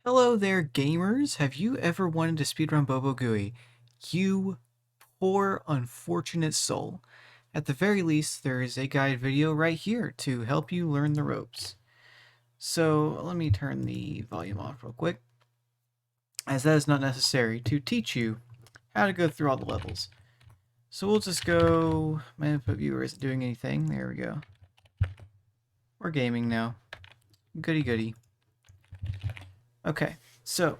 Hello there, gamers! Have you ever wanted to speedrun Bobo Gooey? You poor, unfortunate soul. At the very least, there is a guide video right here to help you learn the ropes. So let me turn the volume off real quick, as that is not necessary to teach you how to go through all the levels. So we'll just go, my input viewer isn't doing anything, there we go. We're gaming now. Goody goody. Okay, so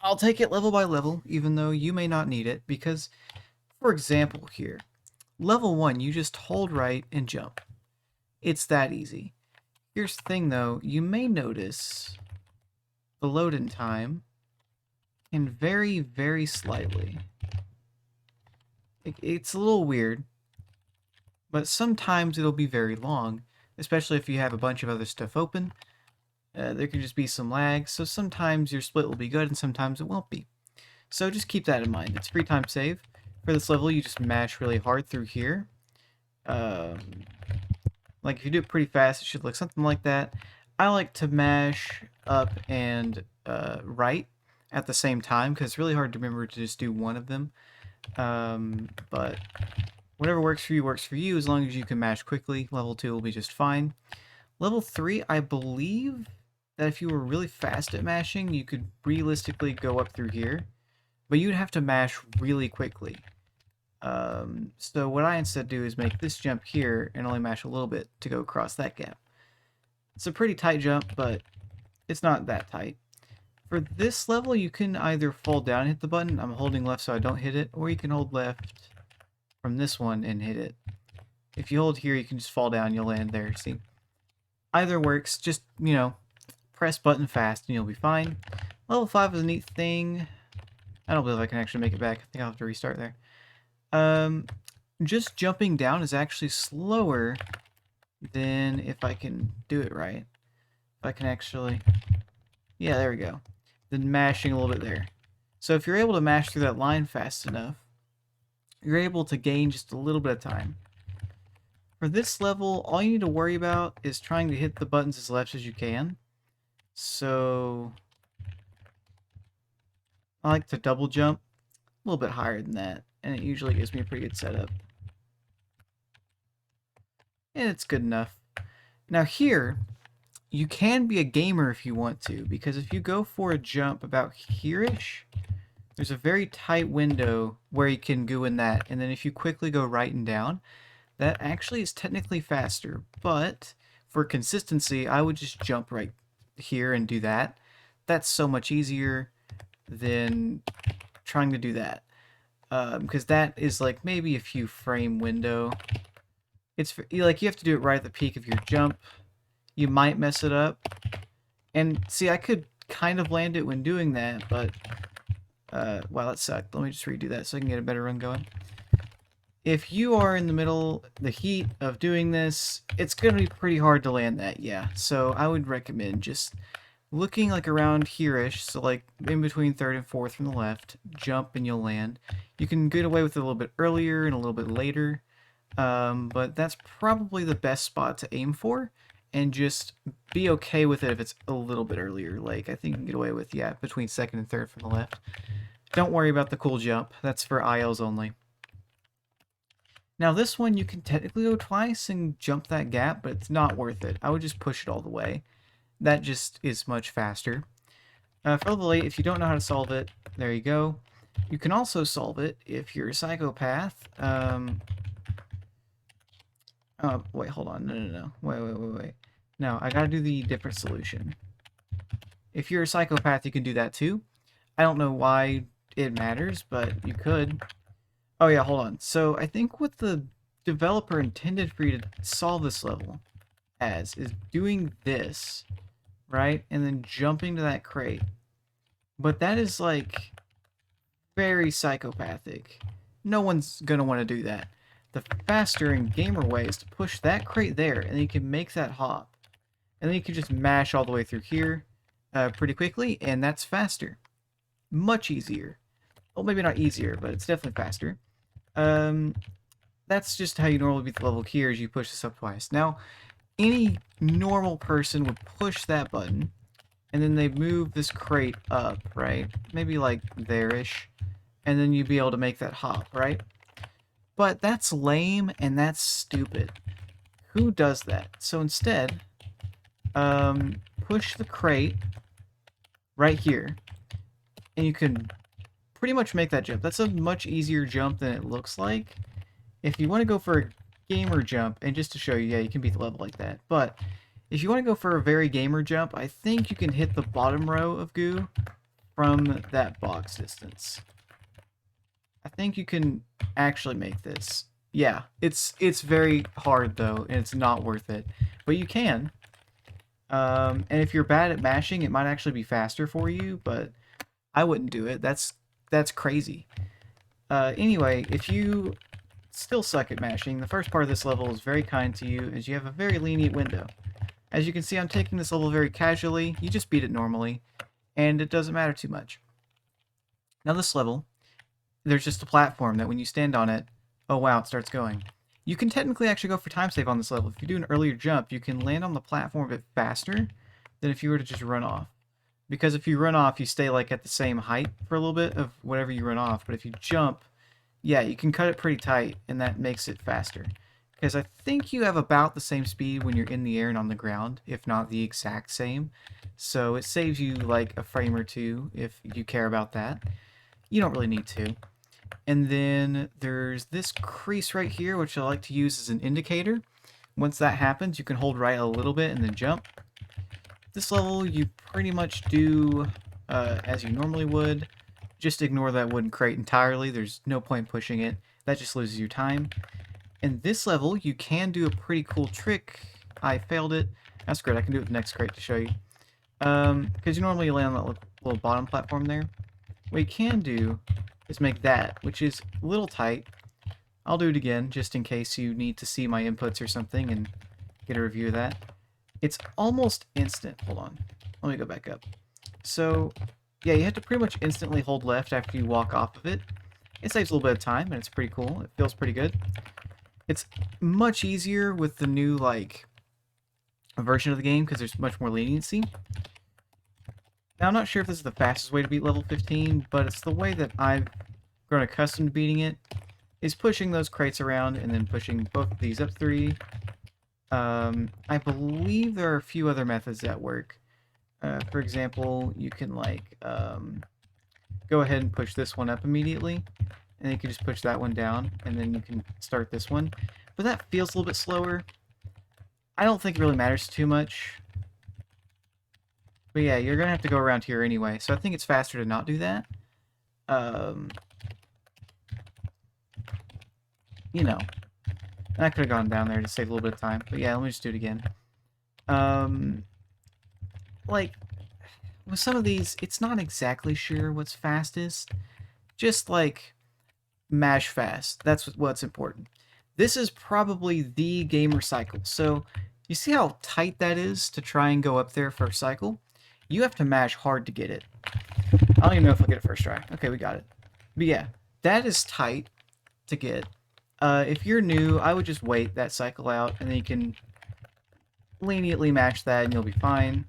I'll take it level by level, even though you may not need it, because, for example here, level 1, you just hold right and jump. It's that easy. Here's the thing though, you may notice the load-in time can vary very slightly. It's a little weird, but sometimes it'll be very long, especially if you have a bunch of other stuff open. There can just be some lag, so sometimes your split will be good and sometimes it won't be. So just keep that in mind. It's free time save. For this level, you just mash really hard through here. Like if you do it pretty fast, it should look something like that. I like to mash up and right at the same time because it's really hard to remember to just do one of them. But whatever works for you as long as you can mash quickly. Level 2 will be just fine. Level 3, I believe that if you were really fast at mashing, you could realistically go up through here, but you'd have to mash really quickly. So what I instead do is make this jump here and only mash a little bit to go across that gap. It's a pretty tight jump, but it's not that tight. For this level, you can either fall down and hit the button. I'm holding left so I don't hit it, or you can hold left from this one and hit it. If you hold here, you can just fall down, you'll land there. See? Either works, just, press button fast and you'll be fine. Level 5 is a neat thing. I don't believe I can actually make it back. I think I'll have to restart there. Just jumping down is actually slower than if I can do it right. If I can actually... Yeah, there we go. Then mashing a little bit there. So if you're able to mash through that line fast enough, you're able to gain just a little bit of time. For this level, all you need to worry about is trying to hit the buttons as left as you can. So I like to double jump a little bit higher than that, and it usually gives me a pretty good setup. And it's good enough. Now here, you can be a gamer if you want to, because if you go for a jump about here-ish, there's a very tight window where you can go in that, and then if you quickly go right and down, that actually is technically faster, but for consistency, I would just jump right here and do that. That's so much easier than trying to do that. Because that is like maybe a few frame window. It's like you have to do it right at the peak of your jump. You might mess it up. And see, I could kind of land it when doing that, but wow, that sucked. Let me just redo that so I can get a better run going. If you are in the middle, the heat of doing this, it's going to be pretty hard to land that, yeah. So I would recommend just looking like around here-ish, so like in between third and fourth from the left, jump and you'll land. You can get away with it a little bit earlier and a little bit later, but that's probably the best spot to aim for, and just be okay with it if it's a little bit earlier. Like, I think you can get away with, yeah, between second and third from the left. Don't worry about the cool jump. That's for ILs only. Now this one, you can technically go twice and jump that gap, but it's not worth it. I would just push it all the way. That just is much faster. For level 8, if you don't know how to solve it, there you go. You can also solve it if you're a psychopath. Oh, wait, hold on. No. Wait. No, I gotta do the different solution. If you're a psychopath, you can do that too. I don't know why it matters, but you could. Oh yeah, hold on. So I think what the developer intended for you to solve this level as is doing this, right? And then jumping to that crate. But that is like very psychopathic. No one's gonna want to do that. The faster and gamer way is to push that crate there, and then you can make that hop. And then you can just mash all the way through here pretty quickly, and that's faster. Much easier. Well, maybe not easier, but it's definitely faster. That's just how you normally beat the level here, is you push this up twice. Now, any normal person would push that button, and then they move this crate up, right? Maybe like there-ish, and then you'd be able to make that hop, right? But that's lame and that's stupid. Who does that? So instead, push the crate right here, and you can pretty much make that jump. That's a much easier jump than it looks like. If you want to go for a gamer jump, and just to show you, yeah, you can beat the level like that. But if you want to go for a very gamer jump, I think you can hit the bottom row of goo from that box distance. I think you can actually make this. Yeah, it's very hard though, and it's not worth it. But you can. And if you're bad at mashing, it might actually be faster for you, but I wouldn't do it. That's crazy. Anyway, if you still suck at mashing, the first part of this level is very kind to you, as you have a very lenient window. As you can see, I'm taking this level very casually. You just beat it normally, and it doesn't matter too much. Now this level, there's just a platform that when you stand on it, oh wow, it starts going. You can technically actually go for time save on this level. If you do an earlier jump, you can land on the platform a bit faster than if you were to just run off. Because if you run off, you stay like at the same height for a little bit of whatever you run off. But if you jump, yeah, you can cut it pretty tight, and that makes it faster. Because I think you have about the same speed when you're in the air and on the ground, if not the exact same. So it saves you like a frame or two if you care about that. You don't really need to. And then there's this crease right here, which I like to use as an indicator. Once that happens, you can hold right a little bit and then jump. This level, you pretty much do as you normally would. Just ignore that wooden crate entirely. There's no point pushing it. That just loses your time. In this level, you can do a pretty cool trick. I failed it. That's great. I can do it with the next crate to show you. Because you normally land on that little bottom platform there. What you can do is make that, which is a little tight. I'll do it again, just in case you need to see my inputs or something and get a review of that. It's almost instant. Hold on. Let me go back up. So, yeah, you have to pretty much instantly hold left after you walk off of it. It saves a little bit of time, and it's pretty cool. It feels pretty good. It's much easier with the new, like, version of the game, because there's much more leniency. Now, I'm not sure if this is the fastest way to beat level 15, but it's the way that I've grown accustomed to beating it, is pushing those crates around and then pushing both of these up 3. I believe there are a few other methods that work. For example, you can, like, go ahead and push this one up immediately, and you can just push that one down, and then you can start this one. But that feels a little bit slower. I don't think it really matters too much. But yeah, you're going to have to go around here anyway, so I think it's faster to not do that. You know. And I could have gone down there to save a little bit of time. But yeah, let me just do it again. Like, with some of these, it's not exactly sure what's fastest. Just, like, mash fast. That's what's important. This is probably the gamer cycle. So, you see how tight that is to try and go up there for a cycle? You have to mash hard to get it. I don't even know if I'll get it first try. Okay, we got it. But yeah, that is tight to get. If you're new, I would just wait that cycle out, and then you can leniently mash that, and you'll be fine.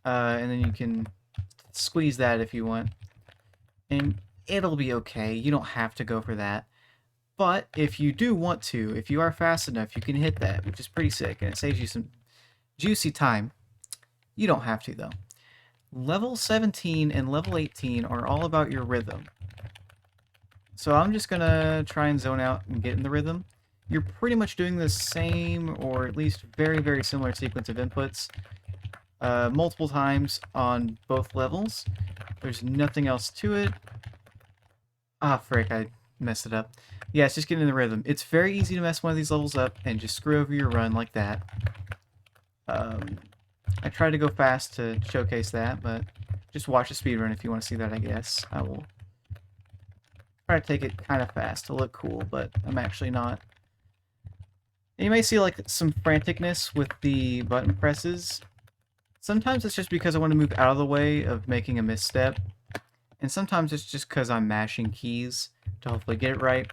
And then you can squeeze that if you want. And it'll be okay. You don't have to go for that. But if you do want to, if you are fast enough, you can hit that, which is pretty sick, and it saves you some juicy time. You don't have to, though. Level 17 and level 18 are all about your rhythm. So I'm just going to try and zone out and get in the rhythm. You're pretty much doing the same, or at least very, very similar sequence of inputs multiple times on both levels. There's nothing else to it. Ah, frick, I messed it up. Yeah, it's just getting in the rhythm. It's very easy to mess one of these levels up and just screw over your run like that. I tried to go fast to showcase that, but just watch the speedrun if you want to see that, I guess. I will try to take it kind of fast to look cool, but I'm actually not. And you may see like some franticness with the button presses. Sometimes it's just because I want to move out of the way of making a misstep, and sometimes it's just because I'm mashing keys to hopefully get it right,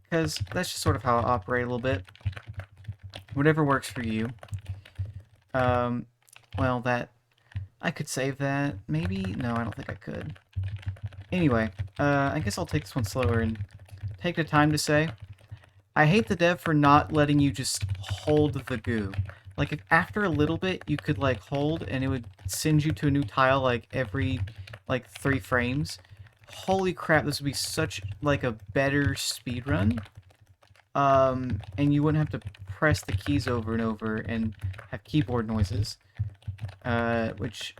because that's just sort of how I operate a little bit. Whatever works for you. Well, that I could save that. Maybe? No, I don't think I could. Anyway, I guess I'll take this one slower and take the time to say, I hate the dev for not letting you just hold the goo. Like, if after a little bit you could, like, hold and it would send you to a new tile, like, every, like, 3 frames. Holy crap, this would be such, like, a better speedrun. And you wouldn't have to press the keys over and over and have keyboard noises. Which,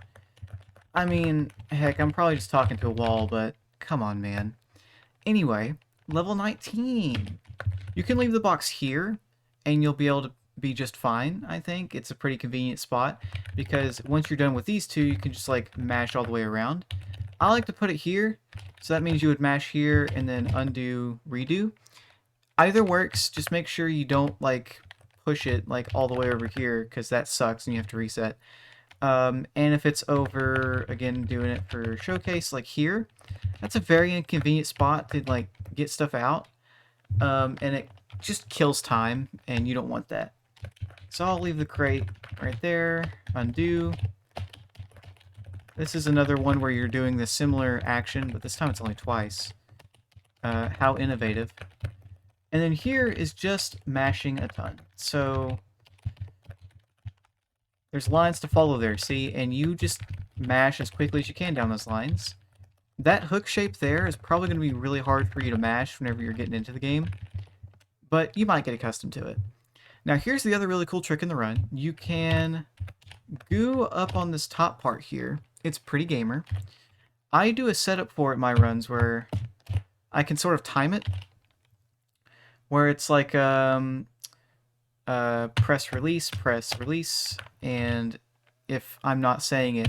I mean, heck, I'm probably just talking to a wall, but come on, man. Anyway, level 19. You can leave the box here, and you'll be able to be just fine, I think. It's a pretty convenient spot, because once you're done with these two, you can just, like, mash all the way around. I like to put it here, so that means you would mash here and then undo, redo. Either works, just make sure you don't, like, push it, like, all the way over here, because that sucks and you have to reset. And if it's over, again, doing it for showcase, like here, that's a very inconvenient spot to, like, get stuff out. And it just kills time, and you don't want that. So I'll leave the crate right there, undo. This is another one where you're doing the similar action, but this time it's only twice. How innovative. And then here is just mashing a ton. So there's lines to follow there, see? And you just mash as quickly as you can down those lines. That hook shape there is probably going to be really hard for you to mash whenever you're getting into the game, but you might get accustomed to it. Now here's the other really cool trick in the run. You can goo up on this top part here. It's pretty gamer. I do a setup for it in my runs where I can sort of time it, where it's like press release, and if I'm not saying it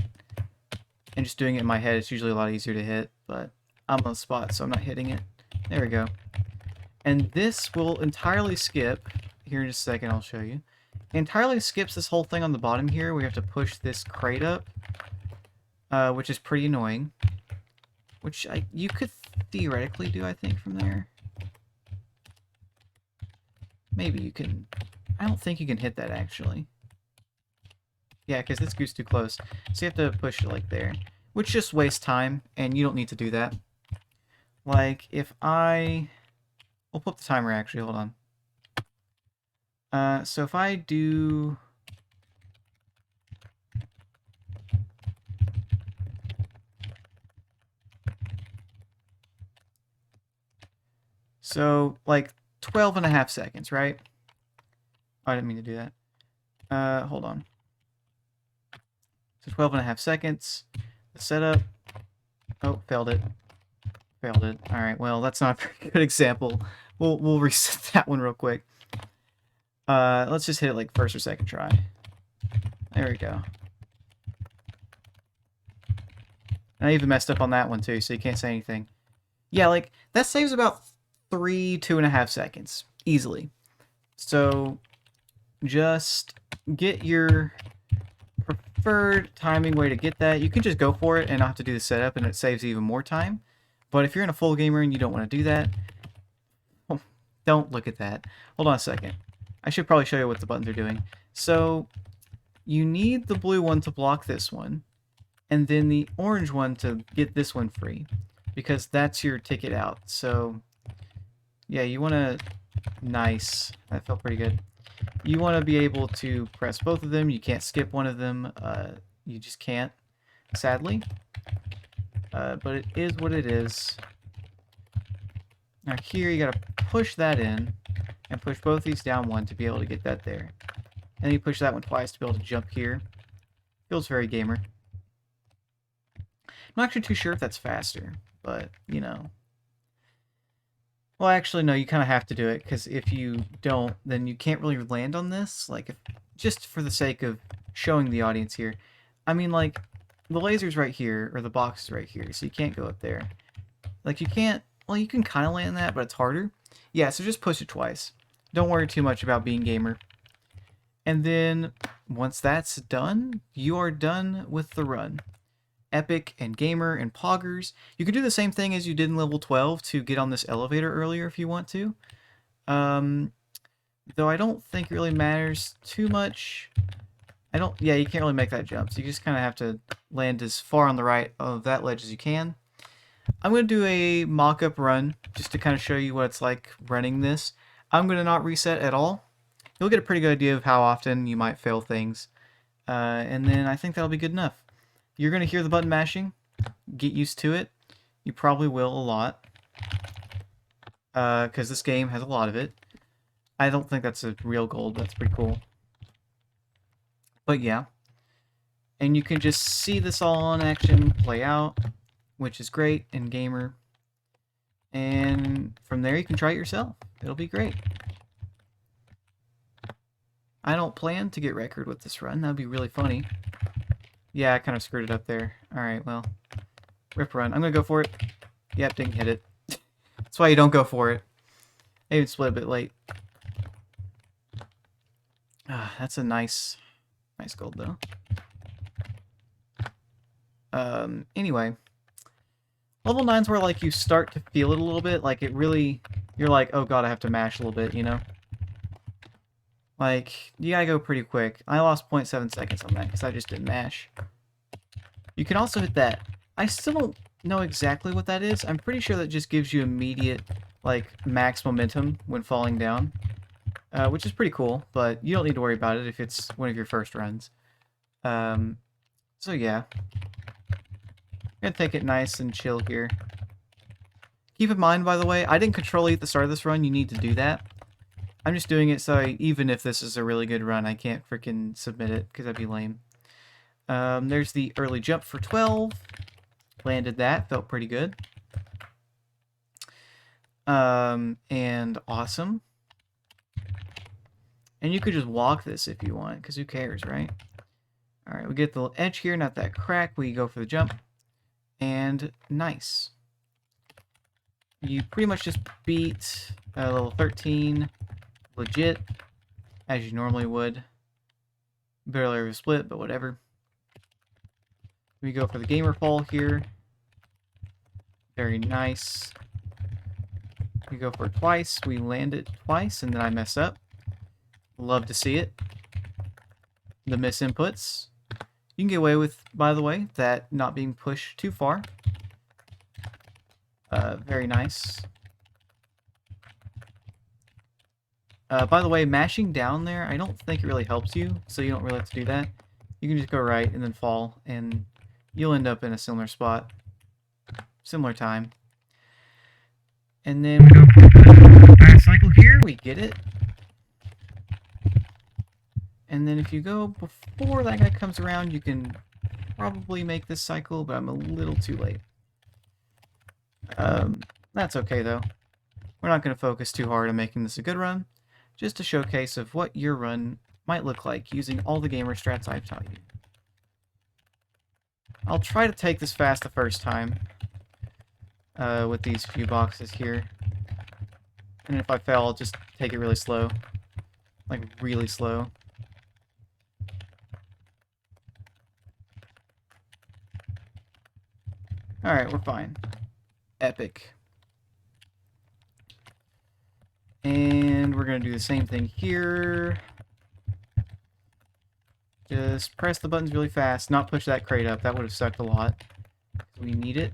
and just doing it in my head, it's usually a lot easier to hit, but I'm on the spot, so I'm not hitting it. There we go. And this will entirely skip, here in just a second I'll show you, entirely skips this whole thing on the bottom here. We have to push this crate up, which is pretty annoying, which you could theoretically do, I think, from there. Maybe you can. I don't think you can hit that, actually. Yeah, because this goes too close. So you have to push it like there, which just wastes time, and you don't need to do that. Like, if I... We'll put up the timer, actually. Hold on. So if I do... So, like, 12.5 seconds, right? Oh, I didn't mean to do that. Hold on. So 12.5 seconds. The setup. Oh, failed it. Failed it. Alright, well, that's not a very good example. We'll reset that one real quick. Let's just hit it like first or second try. There we go. I even messed up on that one too, so you can't say anything. Yeah, like, that saves about 2.5 seconds. Easily. So, just get your preferred timing way to get that. You can just go for it and not have to do the setup, and it saves even more time. But if you're in a full gamer and you don't want to do that, well, don't look at that. Hold on a second. I should probably show you what the buttons are doing. So, you need the blue one to block this one, and then the orange one to get this one free, because that's your ticket out. So, yeah, you want to... Nice. That felt pretty good. You want to be able to press both of them. You can't skip one of them. You just can't, sadly. But it is what it is. Now here you gotta push that in, and push both these down one to be able to get that there. And then you push that one twice to be able to jump here. Feels very gamer. I'm not actually too sure if that's faster, but, you know. Well, actually, no, you kind of have to do it, because if you don't, then you can't really land on this. Like, just for the sake of showing the audience here. I mean, like, the laser's right here, or the box is right here, so you can't go up there. Like, you can't... Well, you can kind of land that, but it's harder. Yeah, so just push it twice. Don't worry too much about being gamer. And then, once that's done, you are done with the run. Epic and gamer and poggers. You can do the same thing as you did in level 12 to get on this elevator earlier if you want to. Though I don't think it really matters too much. Yeah, you can't really make that jump, so you just kind of have to land as far on the right of that ledge as you can. I'm going to do a mock-up run just to kind of show you what it's like running this. I'm going to not reset at all. You'll get a pretty good idea of how often you might fail things. And then I think that'll be good enough. You're going to hear the button mashing. Get used to it. You probably will a lot. Because this game has a lot of it. I don't think that's a real gold. That's pretty cool. But yeah. And you can just see this all in action play out, which is great in Gamer. And from there you can try it yourself. It'll be great. I don't plan to get record with this run. That'd be really funny. Yeah, I kind of screwed it up there. Alright, well. Rip run. I'm going to go for it. Yep, didn't hit it. That's why you don't go for it. I even split a bit late. That's a nice gold, though. Anyway. Level 9's where, like, you start to feel it a little bit. Like, it really... You're like, oh god, I have to mash a little bit, you know? Like, you gotta go pretty quick. I lost 0.7 seconds on that, because I just didn't mash. You can also hit that. I still don't know exactly what that is. I'm pretty sure that just gives you immediate, like, max momentum when falling down. Which is pretty cool, but you don't need to worry about it if it's one of your first runs. So yeah. I'm gonna take it nice and chill here. Keep in mind, by the way, I didn't control E at the start of this run. You need to do that. I'm just doing it so even if this is a really good run, I can't freaking submit it, because that'd be lame. There's the early jump for 12. Landed that. Felt pretty good. And awesome. And you could just walk this if you want, because who cares, right? Alright, we get the little edge here, not that crack. We go for the jump. And nice. You pretty much just beat level 13 legit, as you normally would. Barely ever split, but whatever. We go for the gamer fall here. Very nice. We go for it twice. We land it twice, and then I mess up. Love to see it. The miss inputs. You can get away with, by the way, that not being pushed too far. Very nice. By the way, mashing down there, I don't think it really helps you, so you don't really have to do that. You can just go right and then fall, and you'll end up in a similar spot. Similar time. And then we go for the cycle here, we get it. And then if you go before that guy comes around, you can probably make this cycle, but I'm a little too late. That's okay, though. We're not going to focus too hard on making this a good run, just a showcase of what your run might look like using all the gamer strats I've taught you. I'll try to take this fast the first time with these few boxes here. And if I fail, I'll just take it really slow. Like, really slow. Alright, we're fine. Epic. And we're going to do the same thing here. Just press the buttons really fast. Not push that crate up. That would have sucked a lot. We need it.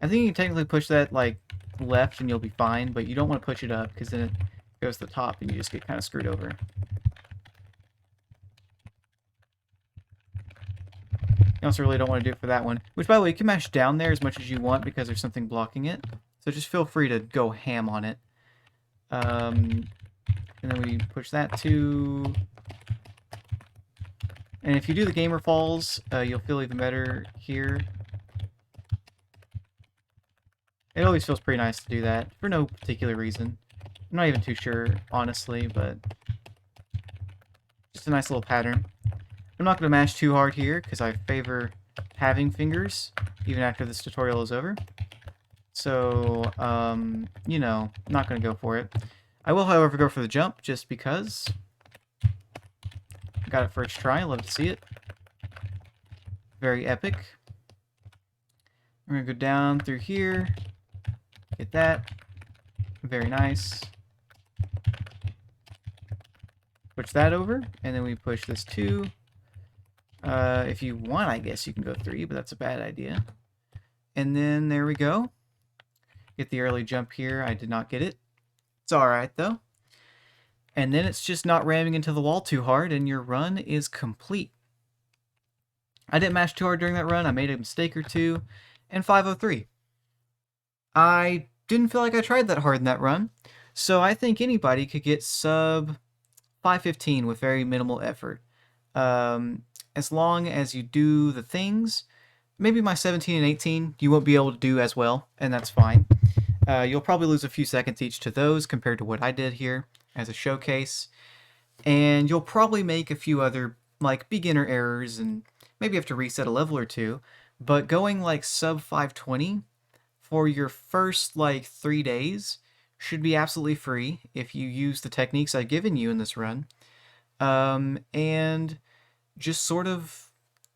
I think you can technically push that, like, left and you'll be fine, but you don't want to push it up, because then it goes to the top and you just get kind of screwed over. You also really don't want to do it for that one. Which, by the way, you can mash down there as much as you want because there's something blocking it. So just feel free to go ham on it. And then we push that too. And if you do the gamer falls, you'll feel even better here. It always feels pretty nice to do that, for no particular reason. I'm not even too sure, honestly, but just a nice little pattern. I'm not going to mash too hard here, because I favor having fingers, even after this tutorial is over. So, you know, I'm not going to go for it. I will, however, go for the jump, just because. Got it first try, love to see it. Very epic. We're going to go down through here. Get that. Very nice. Push that over, and then we push this 2. If you want, I guess you can go 3, but that's a bad idea. And then there we go. Get the early jump here. I did not get it. It's alright, though. And then it's just not ramming into the wall too hard, and your run is complete. I didn't mash too hard during that run. I made a mistake or two, and 503. I didn't feel like I tried that hard in that run, so I think anybody could get sub 515 with very minimal effort. As long as you do the things, maybe my 17 and 18 you won't be able to do as well, and that's fine. You'll probably lose a few seconds each to those compared to what I did here as a showcase. And you'll probably make a few other like beginner errors and maybe have to reset a level or two. But going like sub 520 for your first like 3 days should be absolutely free if you use the techniques I've given you in this run. And just sort of,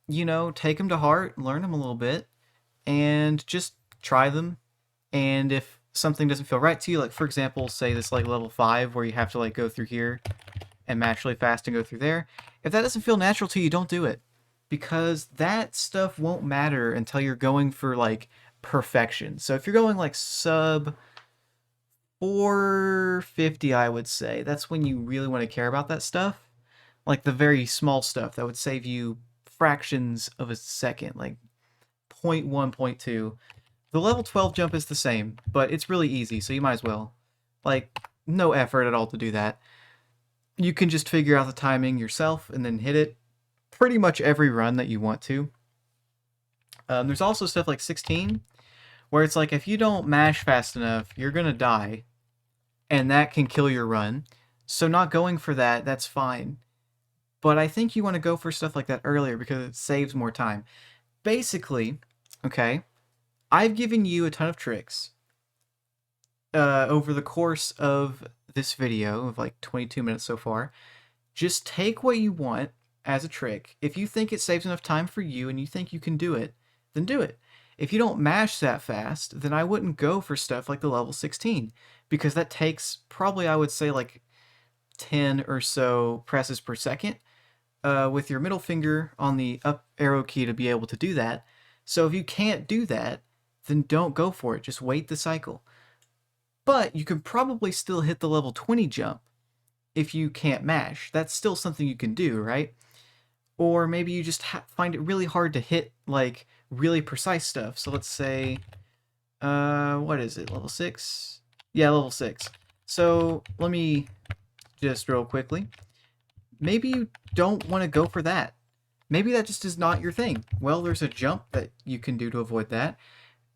you know, take them to heart, learn them a little bit, and just try them. And if something doesn't feel right to you, like for example, say this like level 5 where you have to like go through here and match really fast and go through there, if that doesn't feel natural to you, don't do it. Because that stuff won't matter until you're going for like perfection. So if you're going like sub 450, I would say, that's when you really want to care about that stuff. Like the very small stuff that would save you fractions of a second, like 0.1, 0.2. The level 12 jump is the same, but it's really easy, so you might as well. Like, no effort at all to do that. You can just figure out the timing yourself and then hit it pretty much every run that you want to. There's also stuff like 16, where it's like if you don't mash fast enough, you're going to die, and that can kill your run. So not going for that, that's fine. But I think you want to go for stuff like that earlier because it saves more time. Basically, okay, I've given you a ton of tricks over the course of this video of like 22 minutes so far. Just take what you want as a trick. If you think it saves enough time for you and you think you can do it, then do it. If you don't mash that fast, then I wouldn't go for stuff like the level 16 because that takes probably, I would say, like 10 or so presses per second with your middle finger on the up arrow key to be able to do that. So if you can't do that, then don't go for it. Just wait the cycle. But you can probably still hit the level 20 jump if you can't mash. That's still something you can do, right? Or maybe you just find it really hard to hit like really precise stuff. So let's say, what is it, level 6? Yeah, level 6. So let me just real quickly. Maybe you don't want to go for that. Maybe that just is not your thing. Well, there's a jump that you can do to avoid that.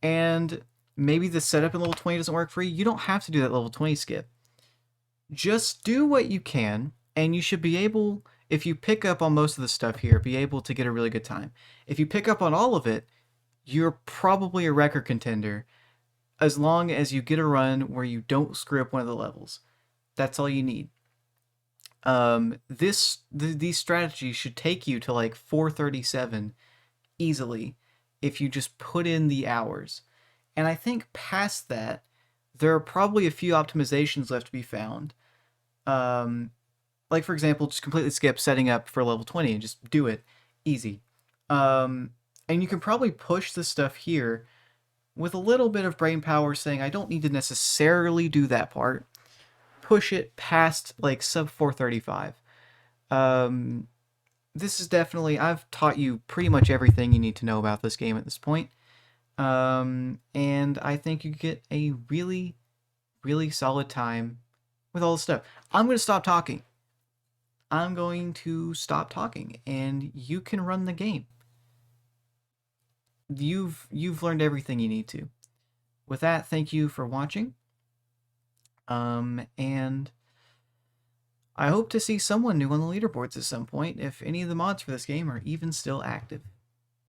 And maybe the setup in level 20 doesn't work for you. You don't have to do that level 20 skip. Just do what you can, and you should be able, if you pick up on most of the stuff here, be able to get a really good time. If you pick up on all of it, you're probably a record contender, as long as you get a run where you don't screw up one of the levels. That's all you need. These strategies should take you to like 437 easily if you just put in the hours. And I think past that, there are probably a few optimizations left to be found. Like for example, just completely skip setting up for level 20 and just do it. Easy. And you can probably push the stuff here with a little bit of brain power saying, I don't need to necessarily do that part. Push it past like sub 435. This is definitely, I've taught you pretty much everything you need to know about this game at this point. And I think you get a really, really solid time with all this stuff. I'm going to stop talking. I'm going to stop talking, and you can run the game. You've learned everything you need to. With that, thank you for watching. And I hope to see someone new on the leaderboards at some point if any of the mods for this game are even still active.